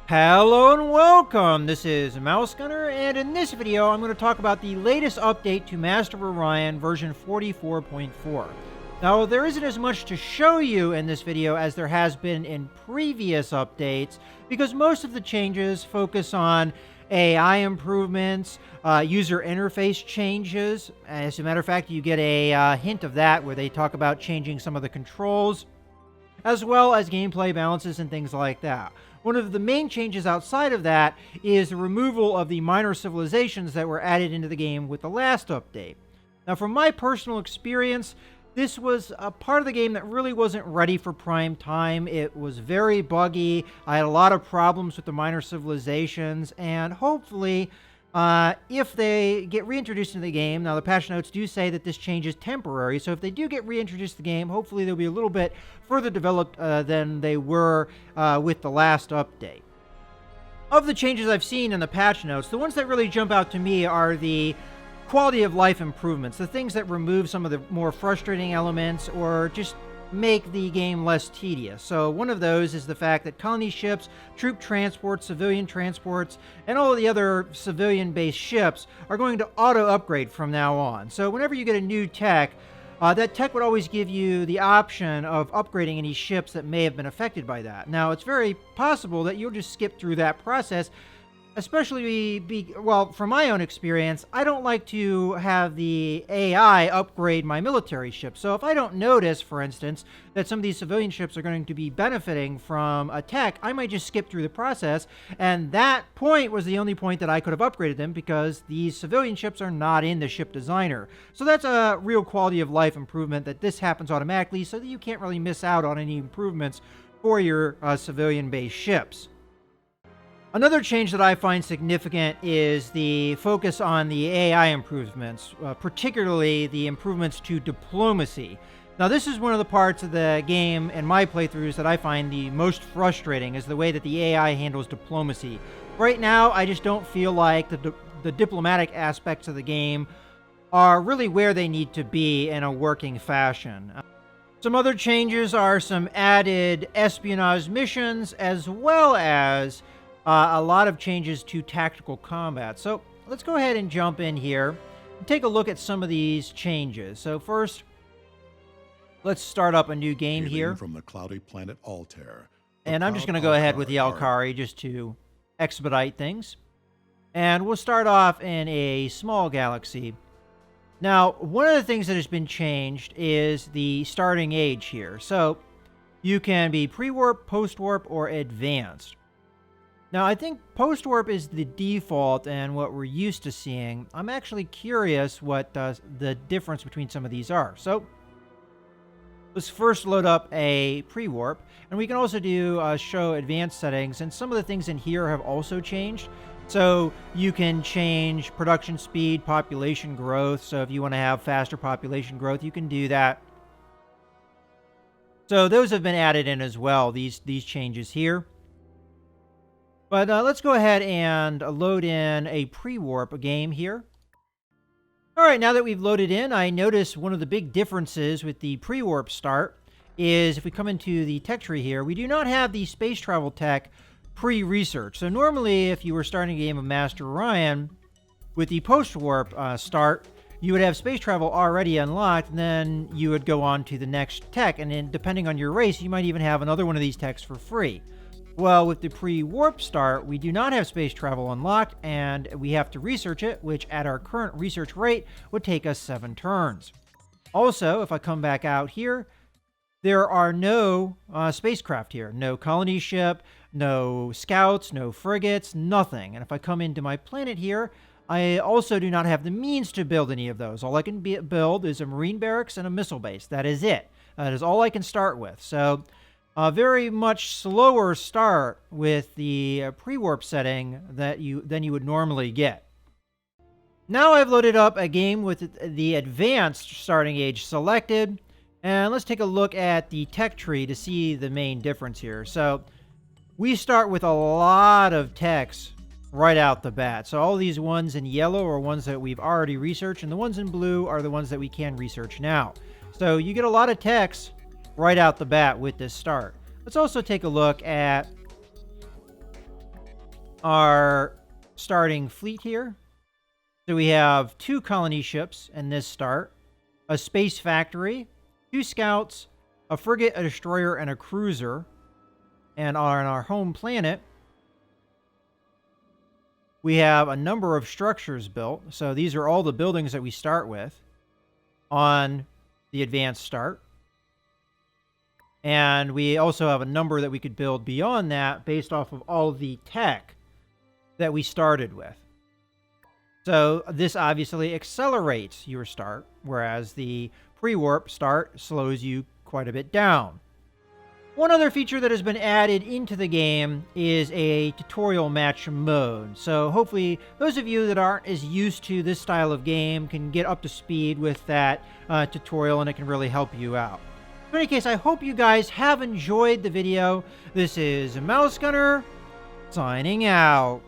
Hello and welcome! This is Mouse Gunner, and in this video I'm going to talk about the latest update to Master of Orion version 44.4. Now, there isn't as much to show you in this video as there has been in previous updates, because most of the changes focus on AI improvements, user interface changes. As a matter of fact, you get a hint of that where they talk about changing some of the controls, as well as gameplay balances and things like that. One of the main changes outside of that is the removal of the minor civilizations that were added into the game with the last update. Now, from my personal experience, this was a part of the game that really wasn't ready for prime time. It was very buggy. I had a lot of problems with the minor civilizations, and hopefully, if they get reintroduced into the game, now the patch notes do say that this change is temporary, so if they do get reintroduced to the game, hopefully they'll be a little bit further developed than they were with the last update. Of the changes I've seen in the patch notes, the ones that really jump out to me are the quality of life improvements, the things that remove some of the more frustrating elements or just make the game less tedious. So one of those is the fact that colony ships, troop transports, civilian transports, and all of the other civilian-based ships are going to auto-upgrade from now on. So whenever you get a new tech, that tech would always give you the option of upgrading any ships that may have been affected by that. Now, it's very possible that you'll just skip through that process, especially, well, from my own experience, I don't like to have the AI upgrade my military ship. So if I don't notice, for instance, that some of these civilian ships are going to be benefiting from a tech, I might just skip through the process. And that point was the only point that I could have upgraded them because these civilian ships are not in the ship designer. So that's a real quality of life improvement, that this happens automatically so that you can't really miss out on any improvements for your civilian-based ships. Another change that I find significant is the focus on the AI improvements, particularly the improvements to diplomacy. Now, this is one of the parts of the game in my playthroughs that I find the most frustrating, is the way that the AI handles diplomacy. Right now, I just don't feel like the diplomatic aspects of the game are really where they need to be in a working fashion. Some other changes are some added espionage missions, as well as a lot of changes to tactical combat. So let's go ahead and jump in here and take a look at some of these changes. So first, let's start up a new game here. From the cloudy planet Altair. And I'm just going to go ahead with the Alkari just to expedite things. And we'll start off in a small galaxy. Now, one of the things that has been changed is the starting age here. So you can be pre-warp, post-warp, or advanced. Now, I think post-warp is the default and what we're used to seeing. I'm actually curious what the difference between some of these are. So let's first load up a pre-warp, and we can also do show advanced settings, and some of the things in here have also changed. So you can change production speed, population growth. So if you want to have faster population growth, you can do that. So those have been added in as well, these changes here. But let's go ahead and load in a pre-warp game here. All right, now that we've loaded in, I notice one of the big differences with the pre-warp start is if we come into the tech tree here, we do not have the space travel tech pre-research. So normally, if you were starting a game of Master of Orion, with the post-warp start, you would have space travel already unlocked, and then you would go on to the next tech, and then depending on your race, you might even have another one of these techs for free. Well, with the pre-warp start, we do not have space travel unlocked, and we have to research it, which at our current research rate would take us 7 turns. Also, if I come back out here, there are no spacecraft here. No colony ship, no scouts, no frigates, nothing. And if I come into my planet here, I also do not have the means to build any of those. All I can build is a marine barracks and a missile base. That is it. That is all I can start with. So a very much slower start with the pre-warp setting than you would normally get. Now I've loaded up a game with the advanced starting age selected, and let's take a look at the tech tree to see the main difference here. So we start with a lot of techs right out the bat. So all these ones in yellow are ones that we've already researched, and the ones in blue are the ones that we can research now. So you get a lot of techs right out the bat with this start. Let's also take a look at our starting fleet here. So we have 2 colony ships in this start, a space factory, 2 scouts, a frigate, a destroyer, and a cruiser. And on our home planet, we have a number of structures built. So these are all the buildings that we start with on the advanced start. And we also have a number that we could build beyond that based off of all of the tech that we started with. So this obviously accelerates your start, whereas the pre-warp start slows you quite a bit down. One other feature that has been added into the game is a tutorial match mode. So hopefully those of you that aren't as used to this style of game can get up to speed with that tutorial, and it can really help you out. In any case, I hope you guys have enjoyed the video. This is Mouse Gunner signing out.